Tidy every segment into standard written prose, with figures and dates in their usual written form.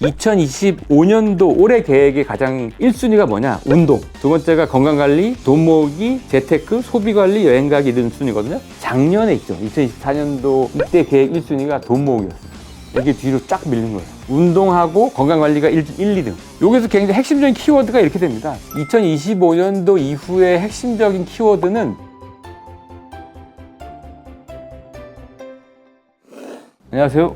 2025년도 올해 계획의 가장 1순위가 뭐냐? 운동. 두 번째가 건강관리, 돈 모으기, 재테크, 소비관리, 여행가기 이런 순위거든요. 작년에 있죠. 2024년도 이때 계획 1순위가 돈 모으기였어요. 이게 뒤로 쫙 밀린 거예요. 운동하고 건강관리가 1, 2등. 여기서 굉장히 핵심적인 키워드가 이렇게 됩니다. 2025년도 이후의 핵심적인 키워드는 안녕하세요.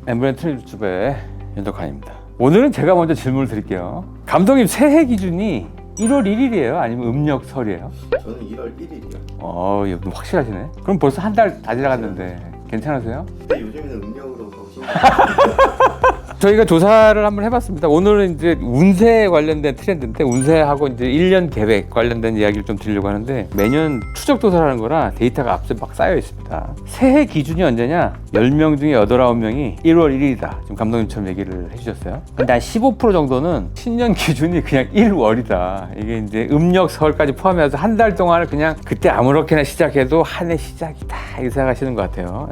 엠브랜드 유튜브의 윤덕환입니다. 오늘은 제가 먼저 질문을 드릴게요. 감독님 새해 기준이 1월 1일이에요? 아니면 음력설이에요? 저는 1월 1일이요. 이거 확실하시네. 그럼 벌써 한 달 다 지나갔는데 괜찮으세요? 근데 요즘에는 음력으로 더 신경 저희가 조사를 한번 해봤습니다. 오늘은 이제 운세 관련된 트렌드인데 운세하고 이제 1년 계획 관련된 이야기를 좀 드리려고 하는데 매년 추적 조사를 하는 거라 데이터가 앞서 막 쌓여 있습니다. 새해 기준이 언제냐? 10명 중에 8, 9명이 1월 1일이다. 지금 감독님처럼 얘기를 해주셨어요. 근데 한 15% 정도는 신년 기준이 그냥 1월이다. 이게 이제 음력 설까지 포함해서 한 달 동안을 그냥 그때 아무렇게나 시작해도 한 해 시작이다. 이렇게 생각하시는 것 같아요.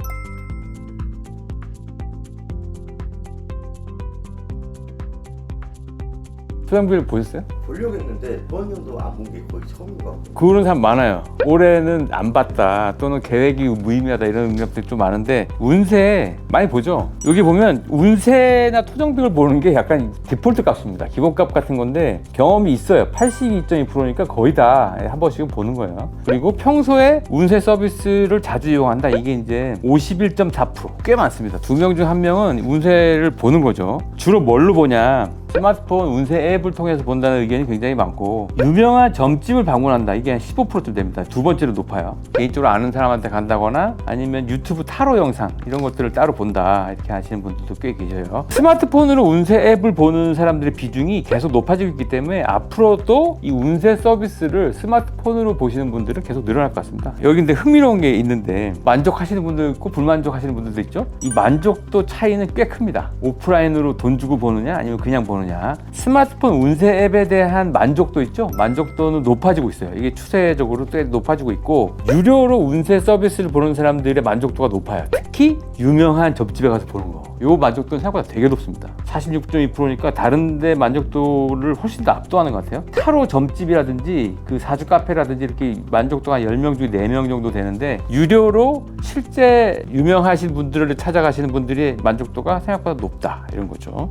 수상비를 보셨어요? 보려고 했는데 이번년도 안 본 게 거의 처음인 것 같아요. 그러는 사람 많아요. 올해는 안 봤다 또는 계획이 무의미하다 이런 의견들이 좀 많은데 운세 많이 보죠. 여기 보면 운세나 토정비를 보는 게 약간 디폴트 값입니다. 기본값 같은 건데 경험이 있어요. 82.2%니까 거의 다 한 번씩은 보는 거예요. 그리고 평소에 운세 서비스를 자주 이용한다. 이게 이제 51.4%. 꽤 많습니다. 2명 중 1명은 운세를 보는 거죠. 주로 뭘로 보냐? 스마트폰 운세 앱을 통해서 본다는 의견이 굉장히 많고 유명한 점집을 방문한다. 이게 한 15%쯤 됩니다. 두 번째로 높아요. 개인적으로 아는 사람한테 간다거나 아니면 유튜브 타로 영상 이런 것들을 따로 본다. 이렇게 하시는 분들도 꽤 계셔요. 스마트폰으로 운세 앱을 보는 사람들의 비중이 계속 높아지고 있기 때문에 앞으로도 이 운세 서비스를 스마트폰으로 보시는 분들은 계속 늘어날 것 같습니다. 여기 근데 흥미로운 게 있는데 만족하시는 분들 있고 불만족하시는 분들도 있죠. 이 만족도 차이는 꽤 큽니다. 오프라인으로 돈 주고 보느냐 아니면 그냥 보느냐. 스마트폰 운세 앱에 대한 만족도 있죠. 만족도는 높아지고 있어요. 이게 추세적으로 꽤 높아지고 있고 유료로 운세 서비스를 보는 사람들의 만족도가 높아요. 특히 유명한 점집에 가서 보는 거. 요 만족도는 생각보다 되게 높습니다. 46.2%니까 다른 데 만족도를 훨씬 더 압도하는 것 같아요. 타로 점집이라든지 그 사주 카페라든지 이렇게 만족도가 10명 중에 4명 정도 되는데 유료로 실제 유명하신 분들을 찾아가시는 분들의 만족도가 생각보다 높다. 이런 거죠.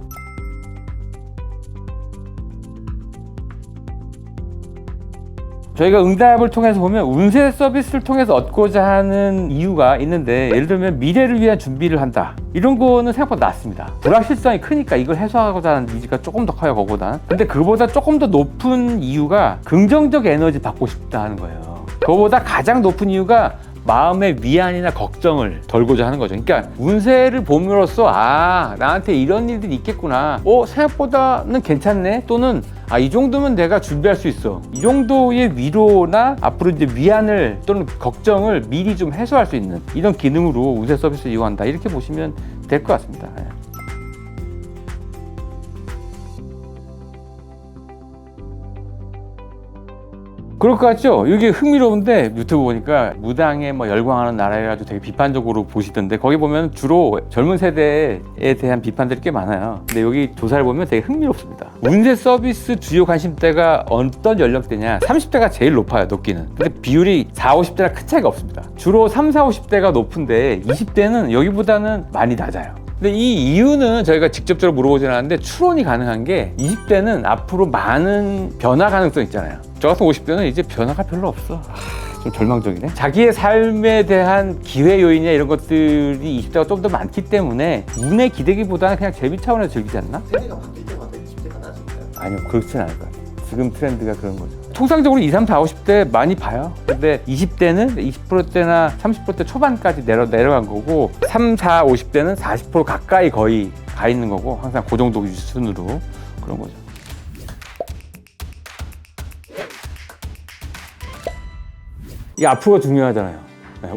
저희가 응답을 통해서 보면 운세 서비스를 통해서 얻고자 하는 이유가 있는데 예를 들면 미래를 위한 준비를 한다. 이런 거는 생각보다 낮습니다. 불확실성이 크니까 이걸 해소하고자 하는 니즈가 조금 더 커요, 그거보다. 근데 그거보다 조금 더 높은 이유가 긍정적 에너지 받고 싶다 하는 거예요. 그거보다 가장 높은 이유가 마음의 위안이나 걱정을 덜고자 하는 거죠. 그러니까 운세를 봄으로써 나한테 이런 일들이 있겠구나. 생각보다는 괜찮네. 또는 이 정도면 내가 준비할 수 있어. 이 정도의 위로나 앞으로 이제 위안을 또는 걱정을 미리 좀 해소할 수 있는 이런 기능으로 운세 서비스를 이용한다. 이렇게 보시면 될 것 같습니다. 그럴 것 같죠? 이게 흥미로운데 유튜브 보니까 무당에 열광하는 나라 해가지고 되게 비판적으로 보시던데 거기 보면 주로 젊은 세대에 대한 비판들이 꽤 많아요. 근데 여기 조사를 보면 되게 흥미롭습니다. 운세 서비스 주요 관심대가 어떤 연령대냐? 30대가 제일 높아요, 높기는. 근데 비율이 40, 50대랑 큰 차이가 없습니다. 주로 30, 40대가 높은데 20대는 여기보다는 많이 낮아요. 근데 이 이유는 저희가 직접적으로 물어보진 않았는데 추론이 가능한 게 20대는 앞으로 많은 변화 가능성 있잖아요. 저 같은 50대는 이제 변화가 별로 없어. 좀 절망적이네. 자기의 삶에 대한 기회 요인이나 이런 것들이 20대가 좀 더 많기 때문에 운에 기대기보다는 그냥 재미 차원에서 즐기지 않나? 세대가 바뀔 때마다 20대가 낮은가요? 아니요, 그렇진 않을 것 같아요. 지금 트렌드가 그런 거죠. 통상적으로 20, 30, 40대 많이 봐요. 근데 20대는 20%대나 30%대 초반까지 내려간 거고 3, 4, 50대는 40% 가까이 거의 가 있는 거고 항상 그 정도 수준으로 그런 거죠. 이게 앞으로가 중요하잖아요.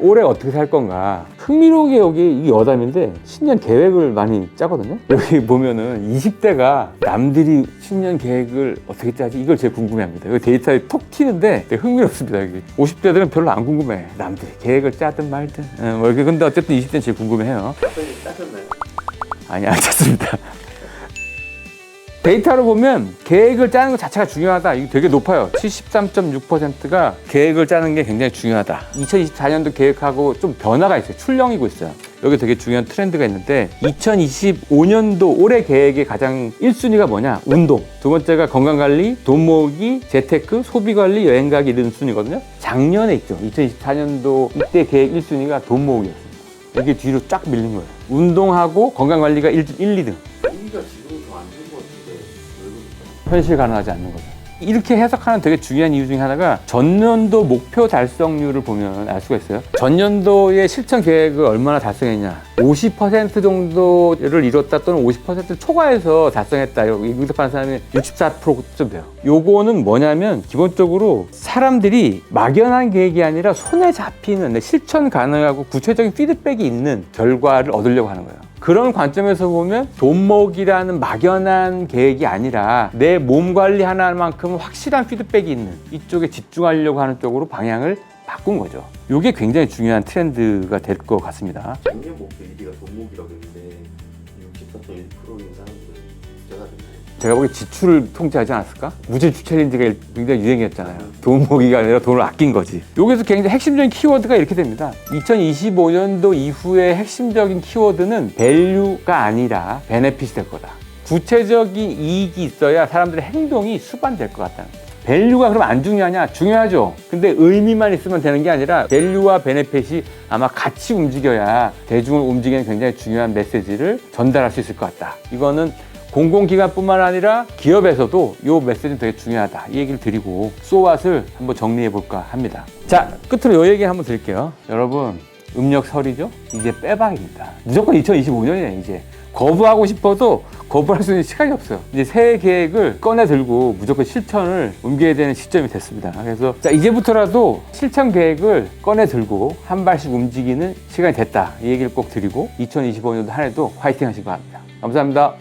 올해 어떻게 살 건가. 흥미로운 게 여기 이 여담인데 신년 계획을 많이 짜거든요. 여기 보면은 20대가 남들이 신년 계획을 어떻게 짜지 이걸 제일 궁금해합니다. 여기 데이터에 톡 튀는데 되게 흥미롭습니다. 여기 50대들은 별로 안 궁금해. 남들이 계획을 짜든 말든. 근데 어쨌든 20대는 제일 궁금해해요. 짜셨나요? 아니, 안 짰습니다. 데이터로 보면 계획을 짜는 것 자체가 중요하다. 이게 되게 높아요. 73.6%가 계획을 짜는 게 굉장히 중요하다. 2024년도 계획하고 좀 변화가 있어요. 출렁이고 있어요. 여기 되게 중요한 트렌드가 있는데 2025년도 올해 계획의 가장 1순위가 뭐냐? 운동. 두 번째가 건강관리, 돈 모으기, 재테크, 소비관리, 여행가기 이런 순위거든요. 작년에 있죠. 2024년도 이때 계획 1순위가 돈 모으기였습니다. 이게 뒤로 쫙 밀린 거예요. 운동하고 건강관리가 1, 2등. 우리가 지금 더 안 좋은 것 같은데 왜 그럴까? 현실 가능하지 않는 거죠. 이렇게 해석하는 되게 중요한 이유 중에 하나가 전년도 목표 달성률을 보면 알 수가 있어요. 전년도의 실천 계획을 얼마나 달성했냐. 50% 정도를 이뤘다 또는 50% 초과해서 달성했다. 여기 응답하는 사람이 64%쯤 돼요. 요거는 뭐냐면 기본적으로 사람들이 막연한 계획이 아니라 손에 잡히는 실천 가능하고 구체적인 피드백이 있는 결과를 얻으려고 하는 거예요. 그런 관점에서 보면 돈 모으기라는 막연한 계획이 아니라 내 몸 관리 하나만큼 확실한 피드백이 있는 이쪽에 집중하려고 하는 쪽으로 방향을 바꾼 거죠. 이게 굉장히 중요한 트렌드가 될 것 같습니다. 작년 목표 1위가 돈 모으기라고 했는데 64.1%인 사람들은 부자가 됐나요? 제가 보기에 지출을 통제하지 않았을까? 무지출 챌린지가 굉장히 유행이었잖아요. 돈 모으기가 아니라 돈을 아낀 거지. 여기서 굉장히 핵심적인 키워드가 이렇게 됩니다. 2025년도 이후의 핵심적인 키워드는 밸류가 아니라 베네핏이 될 거다. 구체적인 이익이 있어야 사람들의 행동이 수반될 것 같다는 거예요. 밸류가 그럼 안 중요하냐? 중요하죠. 근데 의미만 있으면 되는 게 아니라 밸류와 베네핏이 아마 같이 움직여야 대중을 움직이는 굉장히 중요한 메시지를 전달할 수 있을 것 같다. 이거는 공공기관뿐만 아니라 기업에서도 이 메시지는 되게 중요하다. 이 얘기를 드리고 소왓을 한번 정리해 볼까 합니다. 자, 끝으로 이 얘기 한번 드릴게요. 여러분, 음력설이죠? 이제 빼박입니다. 무조건 2025년이에요, 이제. 거부하고 싶어도 거부할 수 있는 시간이 없어요. 이제 새해 계획을 꺼내 들고 무조건 실천을 옮겨야 되는 시점이 됐습니다. 그래서 자, 이제부터라도 실천 계획을 꺼내 들고 한 발씩 움직이는 시간이 됐다. 이 얘기를 꼭 드리고 2025년도 한 해도 화이팅 하시기 바랍니다. 감사합니다.